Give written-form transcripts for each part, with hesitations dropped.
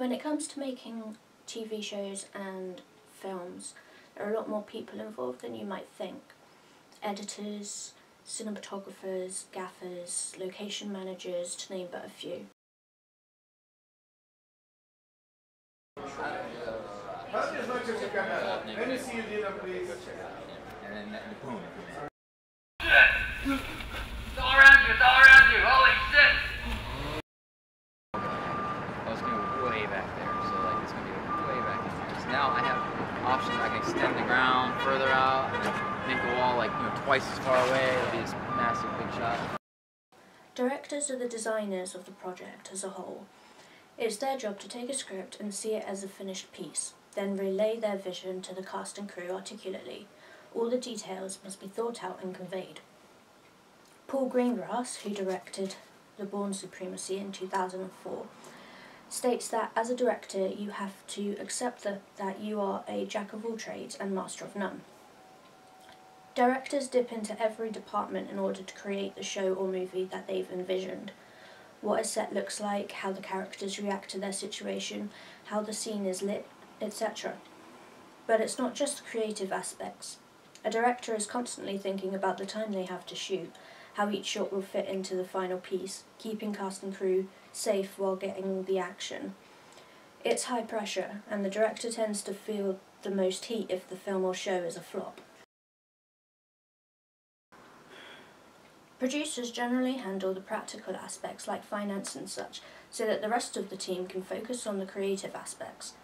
When it comes to making TV shows and films, there are a lot more people involved than you might think. Editors, cinematographers, gaffers, location managers, to name but a few. As much as you can have. Let me see you dinner, please. And then boom. It's all around you, holy shit! Oh, it's gonna be way back there, so like it's gonna be way back in there. So now I have options. I can extend the ground further out and then make the wall like twice as far away. It'll be this massive big shot. Directors are the designers of the project as a whole. It's their job to take a script and see it as a finished piece, then relay their vision to the cast and crew articulately. All the details must be thought out and conveyed. Paul Greengrass, who directed The Bourne Supremacy in 2004, states that as a director you have to accept that you are a jack of all trades and master of none. Directors dip into every department in order to create the show or movie that they've envisioned. What a set looks like, how the characters react to their situation, how the scene is lit, etc. But it's not just the creative aspects. A director is constantly thinking about the time they have to shoot, how each shot will fit into the final piece, keeping cast and crew safe while getting the action. It's high pressure, and the director tends to feel the most heat if the film or show is a flop. Producers generally handle the practical aspects like finance and such, so that the rest of the team can focus on the creative aspects.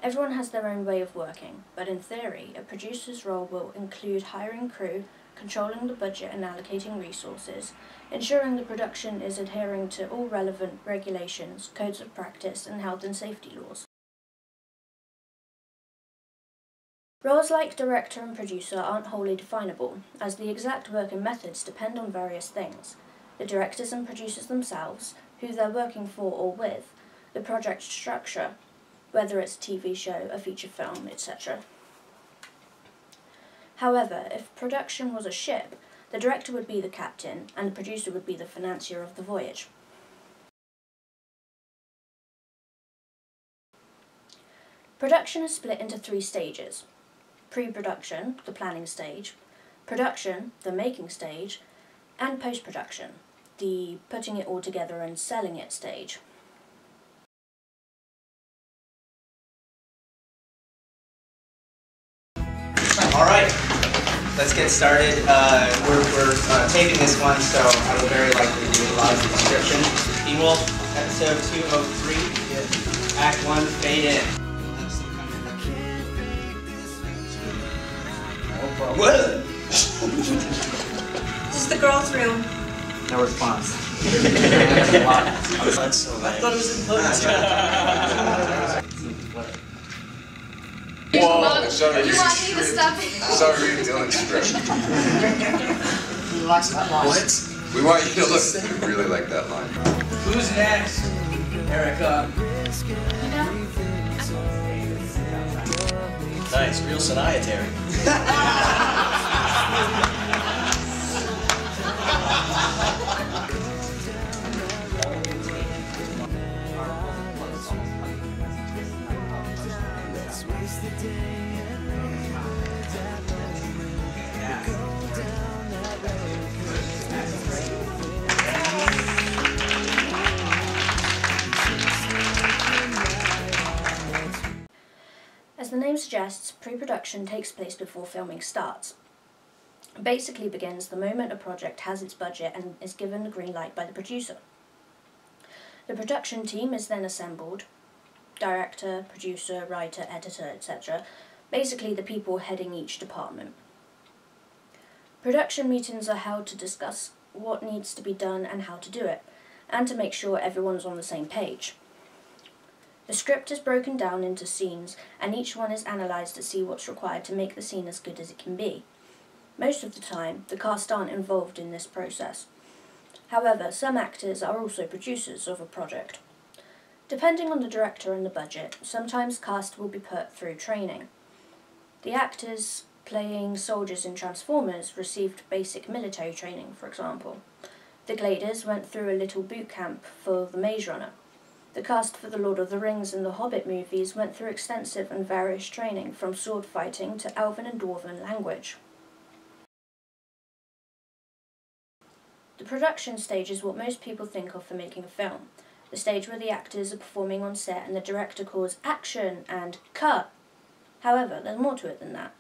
Everyone has their own way of working, but in theory, a producer's role will include hiring crew, controlling the budget and allocating resources, ensuring the production is adhering to all relevant regulations, codes of practice and health and safety laws. Roles like director and producer aren't wholly definable, as the exact work and methods depend on various things: the directors and producers themselves, who they're working for or with, the project structure, whether it's a TV show, a feature film, etc. However, if production was a ship, the director would be the captain and the producer would be the financier of the voyage. Production is split into 3 stages: pre-production, the planning stage; production, the making stage; and post-production, the putting it all together and selling it stage. Alright, let's get started. We're taping this one, so I will very likely do a lot of the description. B-Wolf, episode 203, Act 1, fade in. What? This is the girls' room. No response. That's so nice. I thought it was important. Whoa, You want me to stop it? Sorry, Dylan's script. He likes that line. What? We want you to listen. We really like that line. Who's next? Erica. Nice, real Sinai-tary. As the name suggests, pre-production takes place before filming starts. It basically begins the moment a project has its budget and is given the green light by the producer. The production team is then assembled: director, producer, writer, editor, etc. Basically the people heading each department. Production meetings are held to discuss what needs to be done and how to do it, and to make sure everyone's on the same page. The script is broken down into scenes, and each one is analysed to see what's required to make the scene as good as it can be. Most of the time, the cast aren't involved in this process. However, some actors are also producers of a project. Depending on the director and the budget, sometimes cast will be put through training. The actors playing soldiers in Transformers received basic military training, for example. The Gliders went through a little boot camp for the Maze Runner. The cast for the Lord of the Rings and the Hobbit movies went through extensive and various training, from sword fighting to Elven and Dwarven language. The production stage is what most people think of for making a film. The stage where the actors are performing on set and the director calls action and cut. However, there's more to it than that.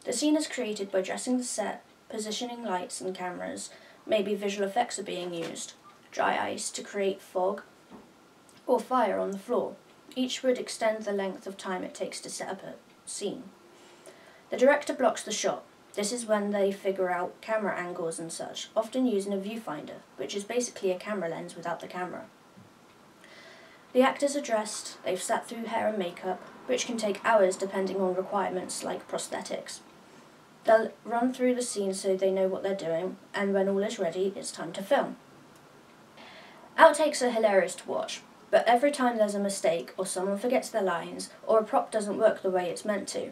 The scene is created by dressing the set, positioning lights and cameras, maybe visual effects are being used, dry ice to create fog, or fire on the floor. Each would extend the length of time it takes to set up a scene. The director blocks the shot. This is when they figure out camera angles and such, often using a viewfinder, which is basically a camera lens without the camera. The actors are dressed, they've sat through hair and makeup, which can take hours depending on requirements like prosthetics. They'll run through the scene so they know what they're doing, and when all is ready, it's time to film. Outtakes are hilarious to watch, but every time there's a mistake, or someone forgets their lines, or a prop doesn't work the way it's meant to,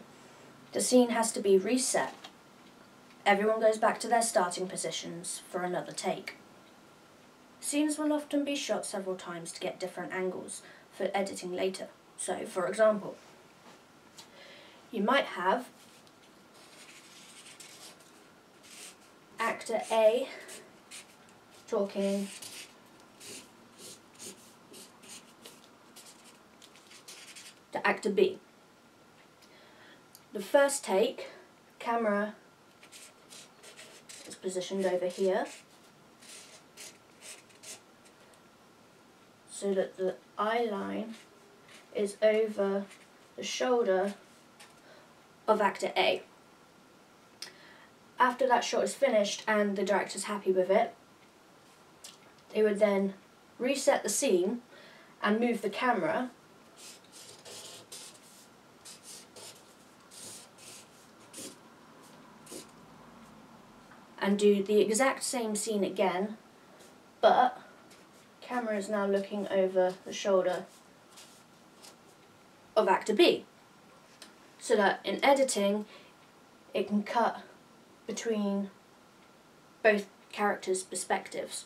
the scene has to be reset. Everyone goes back to their starting positions for another take. Scenes will often be shot several times to get different angles for editing later. So, for example, you might have actor A talking to actor B. The first take, camera is positioned over here so that the eye line is over the shoulder of actor A. After that shot is finished and the director's happy with it, they would then reset the scene and move the camera and do the exact same scene again, but camera is now looking over the shoulder of actor B, so that in editing it can cut between both characters' perspectives.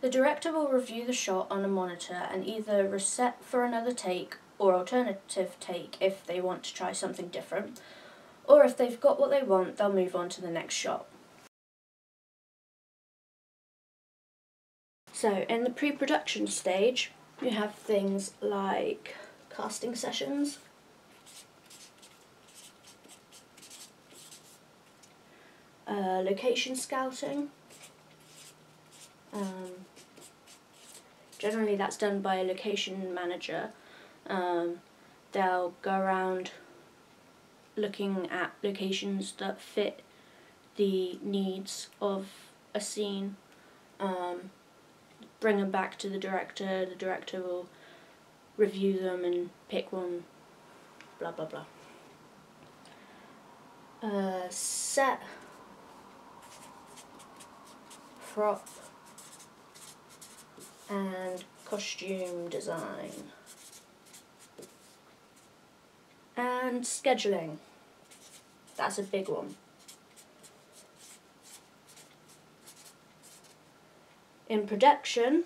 The director will review the shot on a monitor and either reset for another take or alternative take if they want to try something different, or if they've got what they want, they'll move on to the next shot. So in the pre-production stage, you have things like casting sessions, location scouting. Generally that's done by a location manager. They'll go around looking at locations that fit the needs of a scene, bring them back to the director will review them and pick one, blah blah blah. Set, prop, and costume design. And scheduling. That's a big one. In production,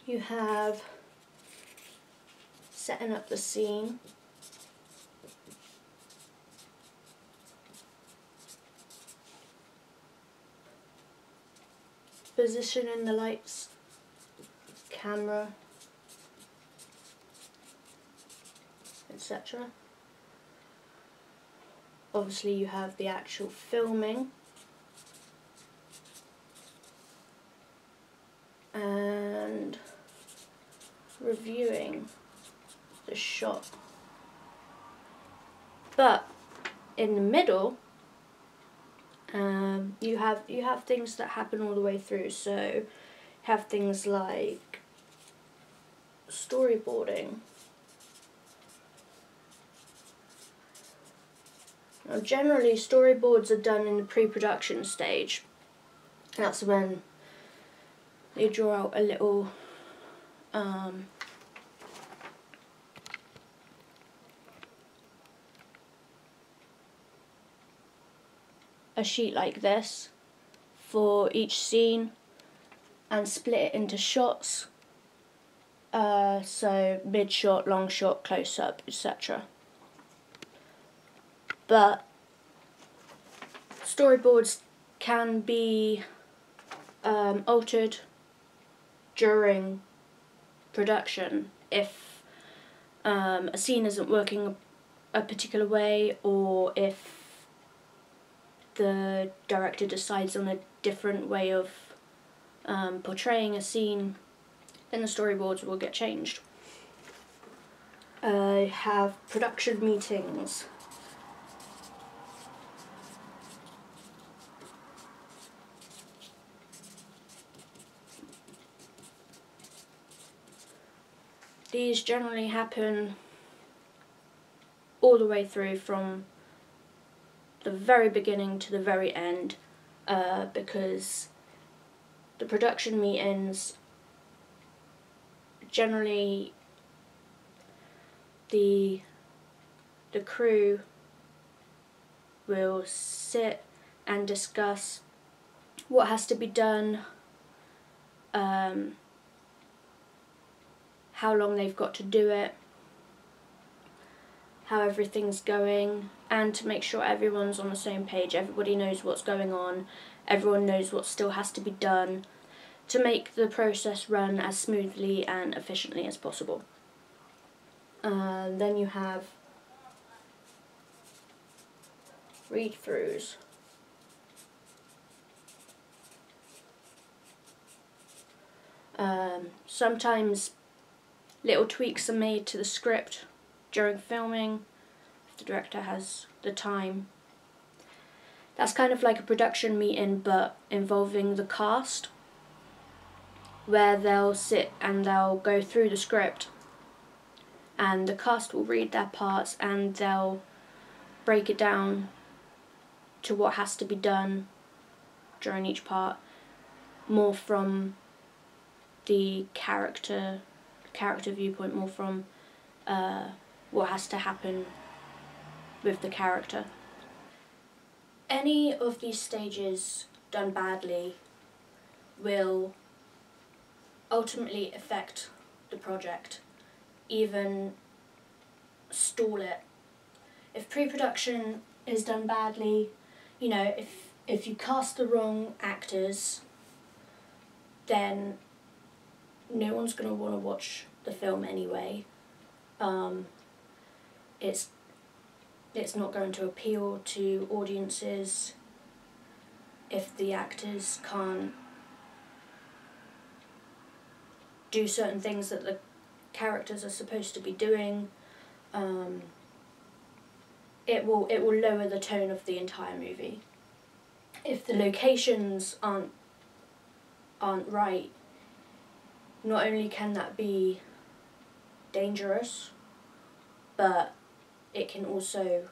you have setting up the scene, positioning the lights, camera, etc. Obviously you have the actual filming, and reviewing the shot. But in the middle, you have things that happen all the way through. So you have things like storyboarding. Now, generally, storyboards are done in the pre-production stage. That's when they draw out a little a sheet like this for each scene and split it into shots so mid shot, long shot, close up, etc. But storyboards can be altered during production if a scene isn't working a particular way, or if the director decides on a different way of portraying a scene, then the storyboards will get changed. I have production meetings. These generally happen all the way through from the very beginning to the very end, because the production meetings generally the crew will sit and discuss what has to be done, how long they've got to do it, how everything's going, and to make sure everyone's on the same page, everybody knows what's going on, everyone knows what still has to be done, to make the process run as smoothly and efficiently as possible. Then you have read-throughs. Sometimes little tweaks are made to the script during filming, if the director has the time. That's kind of like a production meeting, but involving the cast, where they'll sit and they'll go through the script, and the cast will read their parts and they'll break it down to what has to be done during each part, more from the character viewpoint, more from what has to happen with the character. Any of these stages done badly will ultimately affect the project, even stall it. If pre-production is done badly, you know, if you cast the wrong actors, then no one's going to want to watch the film anyway. It's not going to appeal to audiences if the actors can't do certain things that the characters are supposed to be doing. It will lower the tone of the entire movie. If the locations aren't right, not only can that be dangerous, but it can also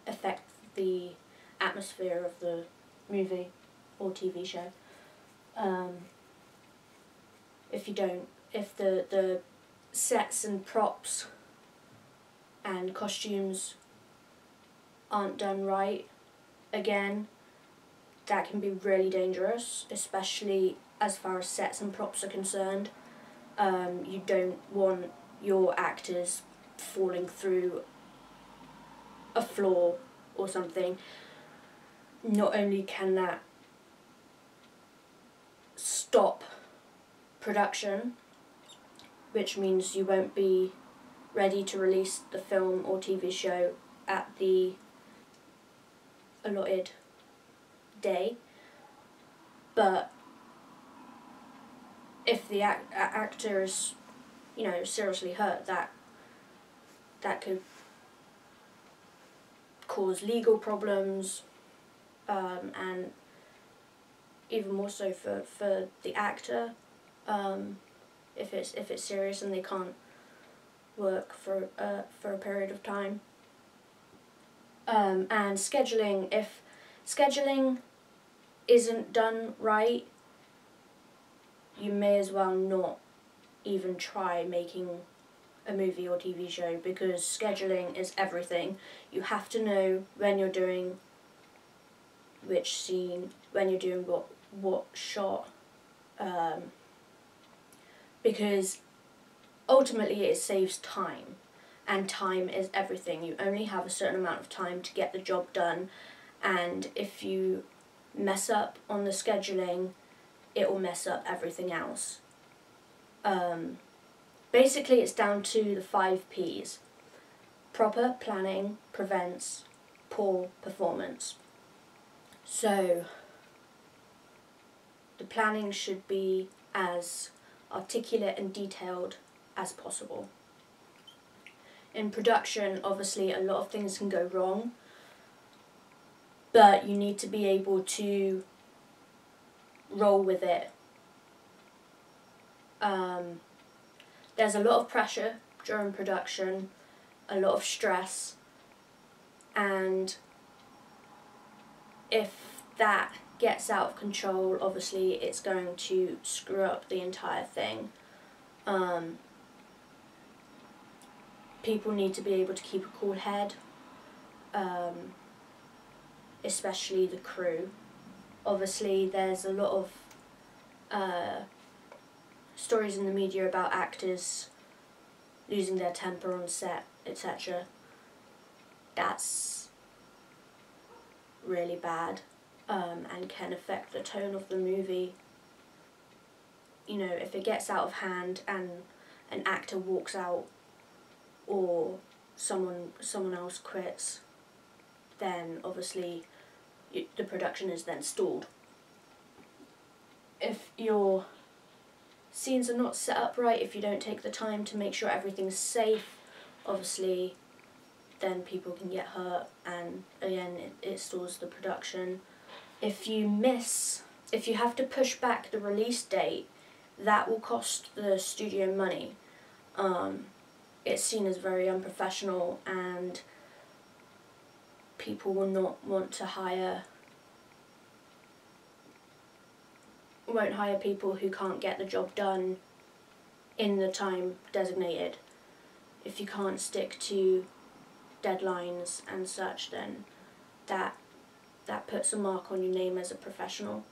affect the atmosphere of the movie or TV show. If the sets and props and costumes aren't done right, again, that can be really dangerous, especially as far as sets and props are concerned. You don't want your actors falling through a floor or something. Not only can that stop production, which means you won't be ready to release the film or TV show at the allotted day, but if the actor is, you know, seriously hurt, that could cause legal problems, and even more so for the actor, if it's serious and they can't work for a period of time. And scheduling, if scheduling isn't done right, you may as well not even try making a movie or TV show, because scheduling is everything. You have to know when you're doing which scene, when you're doing what shot, because ultimately it saves time, and time is everything. You only have a certain amount of time to get the job done, and if you mess up on the scheduling, it will mess up everything else. Basically it's down to the 5 P's. Proper planning prevents poor performance. So the planning should be as articulate and detailed as possible. In production, obviously a lot of things can go wrong, but you need to be able to roll with it. There's a lot of pressure during production, a lot of stress, and if that gets out of control, obviously it's going to screw up the entire thing. People need to be able to keep a cool head, especially the crew. Obviously there's a lot of stories in the media about actors losing their temper on set, etc. That's really bad, and can affect the tone of the movie. You know, if it gets out of hand and an actor walks out or someone else quits, then obviously the production is then stalled. If your scenes are not set up right, if you don't take the time to make sure everything's safe, obviously then people can get hurt, and again it stalls the production. If you have to push back the release date, that will cost the studio money. It's seen as very unprofessional, and people will not want to won't hire people who can't get the job done in the time designated. If you can't stick to deadlines and such, then that puts a mark on your name as a professional.